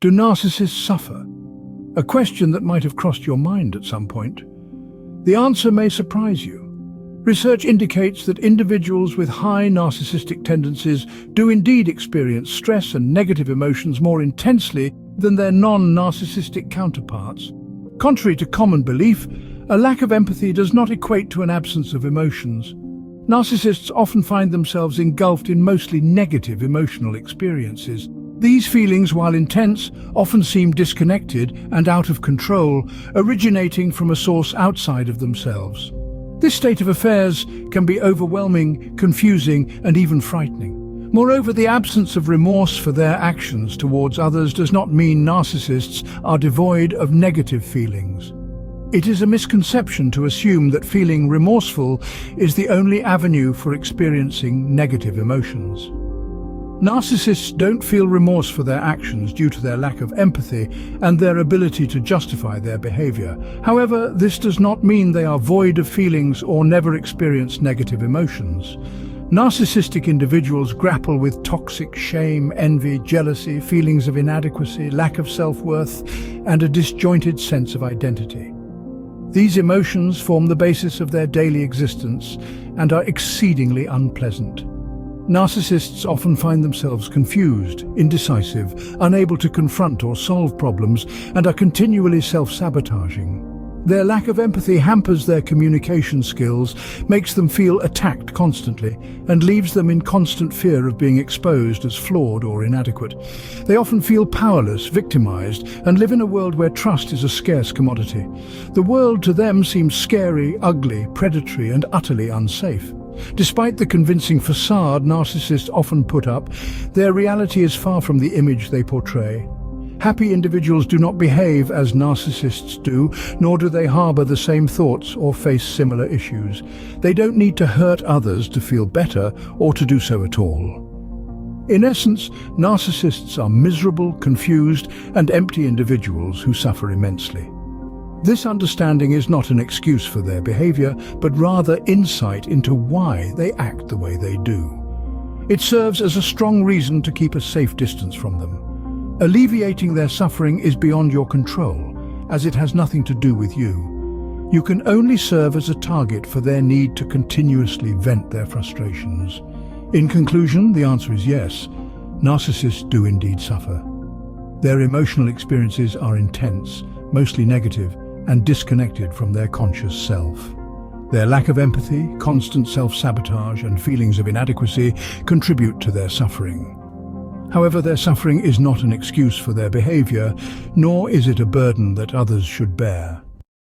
Do narcissists suffer? A question that might have crossed your mind at some point. The answer may surprise you. Research indicates that individuals with high narcissistic tendencies do indeed experience stress and negative emotions more intensely than their non-narcissistic counterparts. Contrary to common belief, a lack of empathy does not equate to an absence of emotions. Narcissists often find themselves engulfed in mostly negative emotional experiences. These feelings, while intense, often seem disconnected and out of control, originating from a source outside of themselves. This state of affairs can be overwhelming, confusing, and even frightening. Moreover, the absence of remorse for their actions towards others does not mean narcissists are devoid of negative feelings. It is a misconception to assume that feeling remorseful is the only avenue for experiencing negative emotions. Narcissists don't feel remorse for their actions due to their lack of empathy and their ability to justify their behavior. However, this does not mean they are void of feelings or never experience negative emotions. Narcissistic individuals grapple with toxic shame, envy, jealousy, feelings of inadequacy, lack of self-worth, and a disjointed sense of identity. These emotions form the basis of their daily existence and are exceedingly unpleasant. Narcissists often find themselves confused, indecisive, unable to confront or solve problems, and are continually self-sabotaging. Their lack of empathy hampers their communication skills, makes them feel attacked constantly, and leaves them in constant fear of being exposed as flawed or inadequate. They often feel powerless, victimized, and live in a world where trust is a scarce commodity. The world to them seems scary, ugly, predatory, and utterly unsafe. Despite the convincing facade narcissists often put up, their reality is far from the image they portray. Happy individuals do not behave as narcissists do, nor do they harbor the same thoughts or face similar issues. They don't need to hurt others to feel better or to do so at all. In essence, narcissists are miserable, confused, and empty individuals who suffer immensely. This understanding is not an excuse for their behavior, but rather insight into why they act the way they do. It serves as a strong reason to keep a safe distance from them. Alleviating their suffering is beyond your control, as it has nothing to do with you. You can only serve as a target for their need to continuously vent their frustrations. In conclusion, the answer is yes. Narcissists do indeed suffer. Their emotional experiences are intense, mostly negative, and disconnected from their conscious self. Their lack of empathy, constant self-sabotage, and feelings of inadequacy contribute to their suffering. However, their suffering is not an excuse for their behavior, nor is it a burden that others should bear.